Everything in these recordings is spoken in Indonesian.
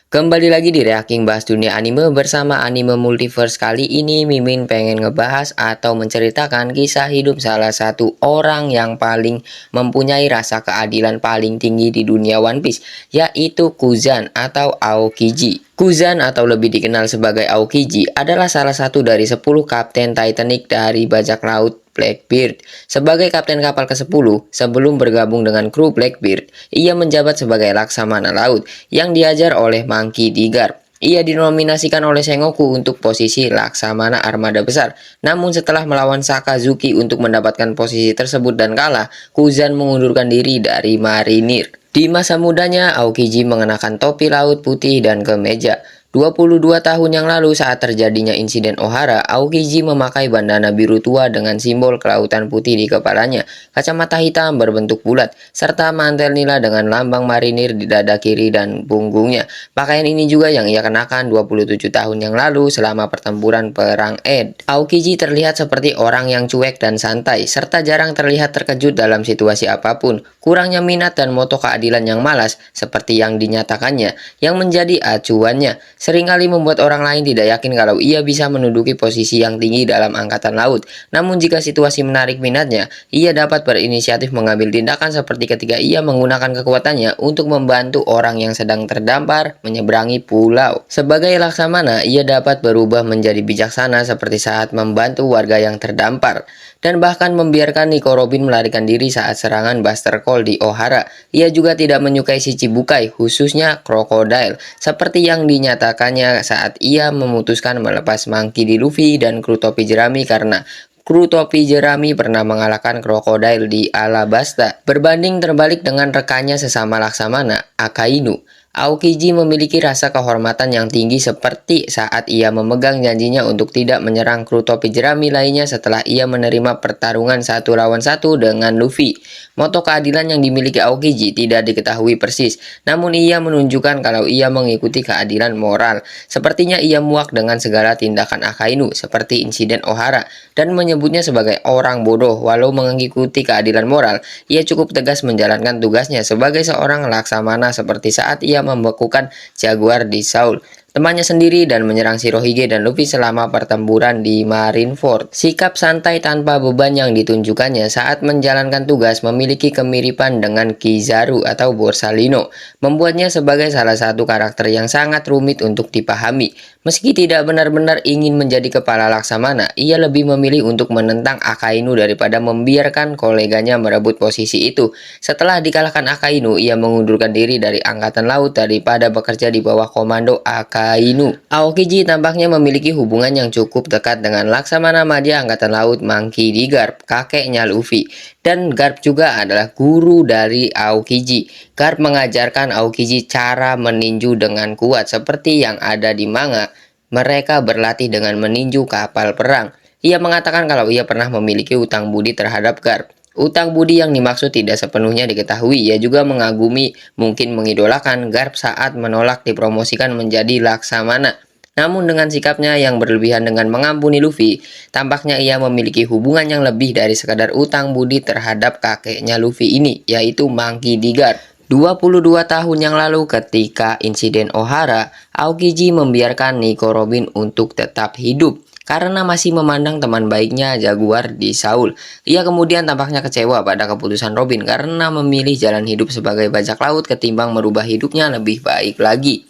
Kembali lagi di Reaking Bahas Dunia Anime bersama Anime Multiverse. Kali ini Mimin pengen ngebahas atau menceritakan kisah hidup salah satu orang yang paling mempunyai rasa keadilan paling tinggi di dunia One Piece, yaitu Kuzan atau Aokiji. Kuzan atau lebih dikenal sebagai Aokiji adalah salah satu dari 10 kapten Titanic dari bajak laut Blackbeard. Sebagai kapten kapal ke-10, sebelum bergabung dengan kru Blackbeard, ia menjabat sebagai laksamana laut yang diajar oleh Monkey D. Garp. Ia dinominasikan oleh Sengoku untuk posisi laksamana armada besar. Namun setelah melawan Sakazuki untuk mendapatkan posisi tersebut dan kalah, Kuzan mengundurkan diri dari marinir. Di masa mudanya, Aokiji mengenakan topi laut putih dan kemeja. 22 tahun yang lalu saat terjadinya insiden Ohara, Aokiji memakai bandana biru tua dengan simbol kelautan putih di kepalanya, kacamata hitam berbentuk bulat, serta mantel nila dengan lambang marinir di dada kiri dan punggungnya. Pakaian ini juga yang ia kenakan 27 tahun yang lalu selama pertempuran Perang Ed. Aokiji terlihat seperti orang yang cuek dan santai, serta jarang terlihat terkejut dalam situasi apapun. Kurangnya minat dan moto keadilan yang malas, seperti yang dinyatakannya, yang menjadi acuannya, seringkali membuat orang lain tidak yakin kalau ia bisa menduduki posisi yang tinggi dalam angkatan laut. Namun jika situasi menarik minatnya, ia dapat berinisiatif mengambil tindakan seperti ketika ia menggunakan kekuatannya untuk membantu orang yang sedang terdampar menyeberangi pulau. Sebagai laksamana, ia dapat berubah menjadi bijaksana seperti saat membantu warga yang terdampar, dan bahkan membiarkan Nico Robin melarikan diri saat serangan Buster Call di Ohara. Ia juga tidak menyukai Shichibukai, khususnya Crocodile, seperti yang dinyatakannya saat ia memutuskan melepas Monkey D. Luffy dan kru topi jerami karena kru topi jerami pernah mengalahkan Crocodile di Alabasta. Berbanding terbalik dengan rekannya sesama laksamana, Akainu, Aokiji memiliki rasa kehormatan yang tinggi seperti saat ia memegang janjinya untuk tidak menyerang kru topi jerami lainnya setelah ia menerima pertarungan 1 lawan 1 dengan Luffy. Moto keadilan yang dimiliki Aokiji tidak diketahui persis, namun ia menunjukkan kalau ia mengikuti keadilan moral. Sepertinya ia muak dengan segala tindakan Akainu seperti insiden Ohara dan menyebutnya sebagai orang bodoh. Walau mengikuti keadilan moral, ia cukup tegas menjalankan tugasnya sebagai seorang laksamana seperti saat ia membekukan Jaguar di Soul, temannya sendiri, dan menyerang Shirohige dan Luffy selama pertempuran di Marineford. Sikap santai tanpa beban yang ditunjukkannya saat menjalankan tugas memiliki kemiripan dengan Kizaru atau Borsalino, membuatnya sebagai salah satu karakter yang sangat rumit untuk dipahami. Meski tidak benar-benar ingin menjadi kepala laksamana, ia lebih memilih untuk menentang Akainu daripada membiarkan koleganya merebut posisi itu. Setelah dikalahkan Akainu, ia mengundurkan diri dari angkatan laut daripada bekerja di bawah komando Akainu. Aokiji tampaknya memiliki hubungan yang cukup dekat dengan laksamana madya angkatan laut Monkey D. Garp, kakeknya Luffy. Dan Garp juga adalah guru dari Aokiji. Garp mengajarkan Aokiji cara meninju dengan kuat seperti yang ada di manga. Mereka berlatih dengan meninju kapal perang. Ia mengatakan kalau ia pernah memiliki utang budi terhadap Garp. Utang budi yang dimaksud tidak sepenuhnya diketahui. Ia juga mengagumi, mungkin mengidolakan Garp saat menolak dipromosikan menjadi laksamana. Namun dengan sikapnya yang berlebihan dengan mengampuni Luffy, tampaknya ia memiliki hubungan yang lebih dari sekadar utang budi terhadap kakeknya Luffy ini, yaitu Monkey D. Garp. 22 tahun yang lalu ketika insiden Ohara, Aokiji membiarkan Nico Robin untuk tetap hidup karena masih memandang teman baiknya Jaguar di Soul. Ia kemudian tampaknya kecewa pada keputusan Robin karena memilih jalan hidup sebagai bajak laut ketimbang merubah hidupnya lebih baik lagi.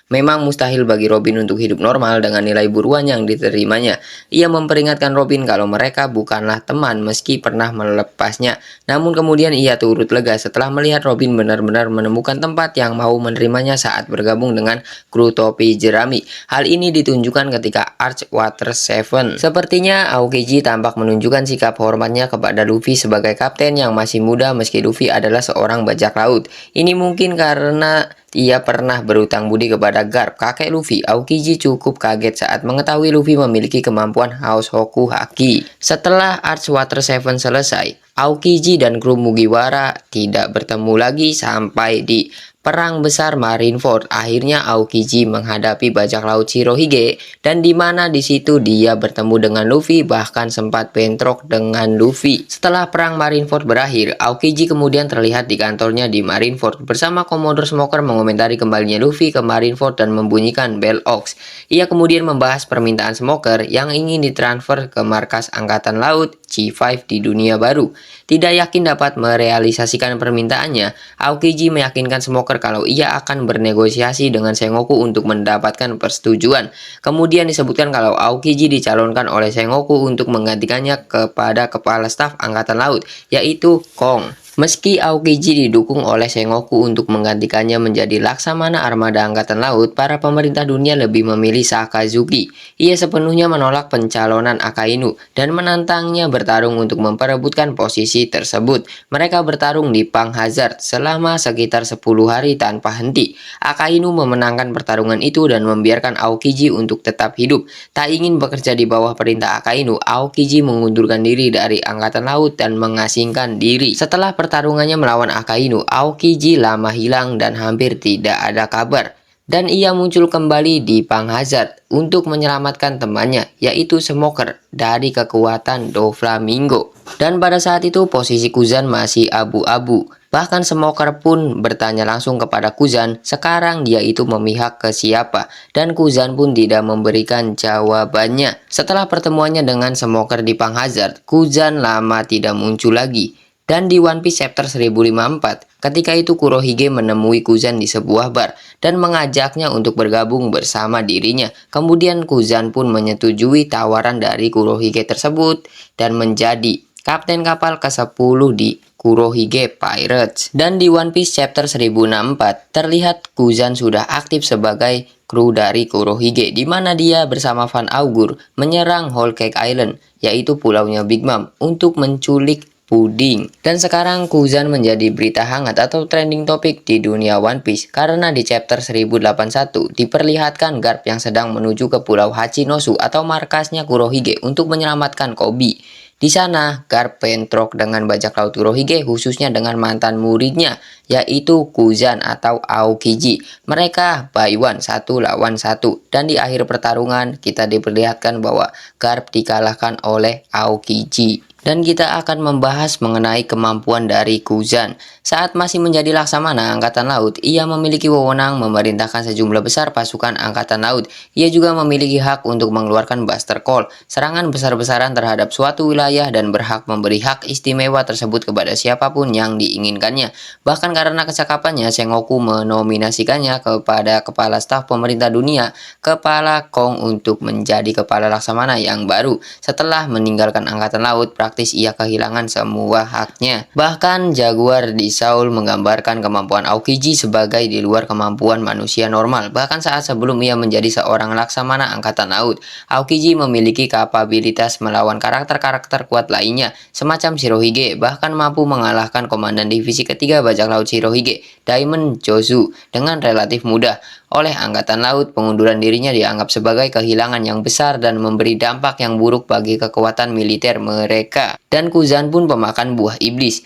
Memang mustahil bagi Robin untuk hidup normal dengan nilai buruan yang diterimanya. Ia memperingatkan Robin kalau mereka bukanlah teman meski pernah melepasnya. Namun kemudian ia turut lega setelah melihat Robin benar-benar menemukan tempat yang mau menerimanya saat bergabung dengan kru topi jerami. Hal ini ditunjukkan ketika Arch Water 7. Sepertinya Aokiji tampak menunjukkan sikap hormatnya kepada Luffy sebagai kapten yang masih muda meski Luffy adalah seorang bajak laut. Ini mungkin karena ia pernah berutang budi kepada Garp, kakek Luffy. Aokiji cukup kaget saat mengetahui Luffy memiliki kemampuan Haos Hoku Haki. Setelah Arch Water 7 selesai, Aokiji dan kru Mugiwara tidak bertemu lagi sampai di Perang besar Marineford, akhirnya Aokiji menghadapi bajak laut Shirohige, dan di mana di situ dia bertemu dengan Luffy, bahkan sempat bentrok dengan Luffy. Setelah perang Marineford berakhir, Aokiji kemudian terlihat di kantornya di Marineford bersama Commodore Smoker mengomentari kembalinya Luffy ke Marineford dan membunyikan bell Ox. Ia kemudian membahas permintaan Smoker yang ingin ditransfer ke markas Angkatan Laut G5 di dunia baru. Tidak yakin dapat merealisasikan permintaannya, Aokiji meyakinkan Smoker kalau ia akan bernegosiasi dengan Sengoku untuk mendapatkan persetujuan. Kemudian disebutkan kalau Aokiji dicalonkan oleh Sengoku untuk menggantikannya kepada kepala staf Angkatan Laut, yaitu Kong. Meski Aokiji didukung oleh Sengoku untuk menggantikannya menjadi Laksamana Armada Angkatan Laut, para pemerintah dunia lebih memilih Sakazuki. Ia sepenuhnya menolak pencalonan Akainu dan menantangnya bertarung untuk memperebutkan posisi tersebut. Mereka bertarung di Pang Hazard selama sekitar 10 hari tanpa henti. Akainu memenangkan pertarungan itu dan membiarkan Aokiji untuk tetap hidup. Tak ingin bekerja di bawah perintah Akainu, Aokiji mengundurkan diri dari Angkatan Laut dan mengasingkan diri. Setelah pertarungannya melawan Akainu, Aokiji lama hilang dan hampir tidak ada kabar. Dan ia muncul kembali di Pang Hazard untuk menyelamatkan temannya, yaitu Smoker, dari kekuatan Doflamingo. Dan pada saat itu posisi Kuzan masih abu-abu. Bahkan Smoker pun bertanya langsung kepada Kuzan, sekarang dia itu memihak ke siapa, dan Kuzan pun tidak memberikan jawabannya. Setelah pertemuannya dengan Smoker di Pang Hazard, Kuzan lama tidak muncul lagi. Dan di One Piece chapter 1054, ketika itu Kurohige menemui Kuzan di sebuah bar dan mengajaknya untuk bergabung bersama dirinya. Kemudian Kuzan pun menyetujui tawaran dari Kurohige tersebut dan menjadi kapten kapal ke-10 di Kurohige Pirates. Dan di One Piece chapter 1064 terlihat Kuzan sudah aktif sebagai kru dari Kurohige, di mana dia bersama Van Augur menyerang Whole Cake Island, yaitu pulaunya Big Mom, untuk menculik puding. Dan sekarang Kuzan menjadi berita hangat atau trending topik di dunia One Piece karena di chapter 1081 diperlihatkan Garp yang sedang menuju ke pulau Hachinosu atau markasnya Kurohige untuk menyelamatkan Koby. Di sana, Garp bentrok dengan bajak laut Kurohige, khususnya dengan mantan muridnya, yaitu Kuzan atau Aokiji. Mereka by one, 1 lawan 1. Dan di akhir pertarungan, kita diperlihatkan bahwa Garp dikalahkan oleh Aokiji. Dan kita akan membahas mengenai kemampuan dari Kuzan. Saat masih menjadi Laksamana Angkatan Laut, ia memiliki wewenang memerintahkan sejumlah besar pasukan Angkatan Laut. Ia juga memiliki hak untuk mengeluarkan Buster Call, serangan besar-besaran terhadap suatu wilayah, dan berhak memberi hak istimewa tersebut kepada siapapun yang diinginkannya. Bahkan karena kecakapannya, Sengoku menominasikannya kepada Kepala Staf Pemerintah Dunia, Kepala Kong, untuk menjadi Kepala Laksamana yang baru. Setelah meninggalkan Angkatan Laut, praktis ia kehilangan semua haknya. Bahkan Jaguar di Saul menggambarkan kemampuan Aokiji sebagai di luar kemampuan manusia normal. Bahkan saat sebelum ia menjadi seorang Laksamana Angkatan Laut, Aokiji memiliki kapabilitas melawan karakter-karakter kuat lainnya, semacam Shirohige, bahkan mampu mengalahkan Komandan Divisi Ketiga Bajak Laut Shirohige, Diamond Jozu, dengan relatif mudah. Oleh Angkatan Laut, pengunduran dirinya dianggap sebagai kehilangan yang besar dan memberi dampak yang buruk bagi kekuatan militer mereka. Dan Kuzan pun pemakan buah iblis.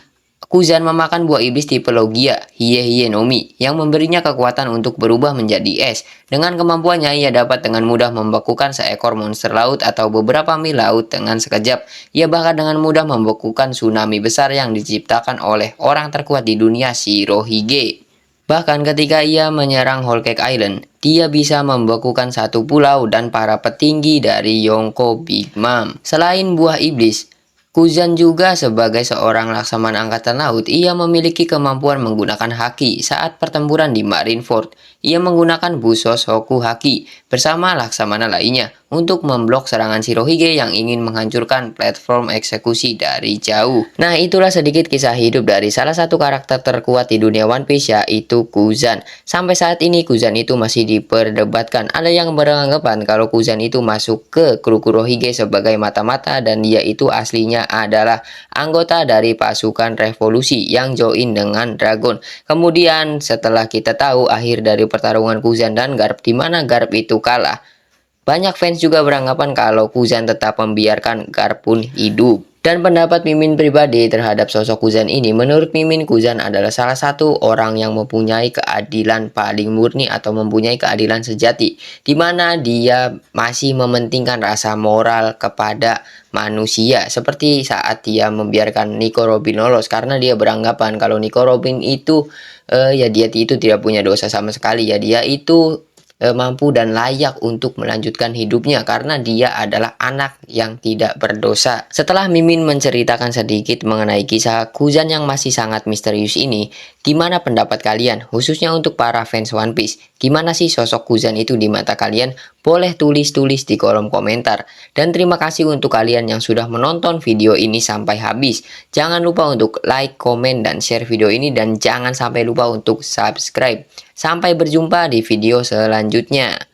Kuzan memakan buah iblis tipe Logia, Hie no Mi, yang memberinya kekuatan untuk berubah menjadi es. Dengan kemampuannya, ia dapat dengan mudah membekukan seekor monster laut atau beberapa mil laut dengan sekejap. Ia bahkan dengan mudah membekukan tsunami besar yang diciptakan oleh orang terkuat di dunia, Shirohige. Bahkan ketika ia menyerang Whole Cake Island, dia bisa membekukan satu pulau dan para petinggi dari Yonko Big Mom. Selain buah iblis, Kuzan juga sebagai seorang Laksamana Angkatan Laut, ia memiliki kemampuan menggunakan haki saat pertempuran di Marineford. Ia menggunakan Busou Soku Haki bersama Laksamana lainnya untuk memblok serangan Shirohige yang ingin menghancurkan platform eksekusi dari jauh. Nah, itulah sedikit kisah hidup dari salah satu karakter terkuat di dunia One Piece, yaitu Kuzan. Sampai saat ini Kuzan itu masih diperdebatkan. Ada yang beranggapan kalau Kuzan itu masuk ke kru Kurohige sebagai mata-mata dan dia itu aslinya adalah anggota dari pasukan revolusi yang join dengan Dragon. Kemudian setelah kita tahu akhir dari pertarungan Kuzan dan Garp, di mana Garp itu kalah, banyak fans juga beranggapan kalau Kuzan tetap membiarkan Garp pun hidup. Dan pendapat Mimin pribadi terhadap sosok Kuzan ini, menurut Mimin, Kuzan adalah salah satu orang yang mempunyai keadilan paling murni atau mempunyai keadilan sejati, di mana dia masih mementingkan rasa moral kepada manusia, seperti saat dia membiarkan Nico Robin lolos karena dia beranggapan kalau Nico Robin itu ya dia itu tidak punya dosa sama sekali, ya dia itu mampu dan layak untuk melanjutkan hidupnya karena dia adalah anak yang tidak berdosa. Setelah Mimin menceritakan sedikit mengenai kisah Kuzan yang masih sangat misterius ini, gimana pendapat kalian? Khususnya untuk para fans One Piece, gimana sih sosok Kuzan itu di mata kalian? Boleh tulis-tulis di kolom komentar. Dan terima kasih untuk kalian yang sudah menonton video ini sampai habis. Jangan lupa untuk like, komen, dan share video ini, dan jangan sampai lupa untuk subscribe. Sampai berjumpa di video selanjutnya.